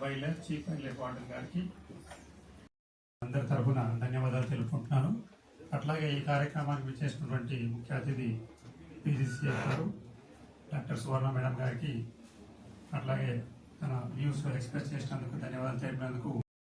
వైలర్ chief వైలర్ warden గారికి అందరి తరఫున ధన్యవాదాలు తెలుపుకుంటున్నాను. అట్లాగే ఈ కార్యక్రమానికి విచ్చేసినటువంటి ముఖ్య అతిథి పీజీసీఎఫ్ గారు డాక్టర్ సువర్ణ మేడం గారికి, అట్లాగే తన వ్యూస్ ఎక్స్ప్రెస్ చేసినందుకు ధన్యవాదాలు తెలిపినందుకు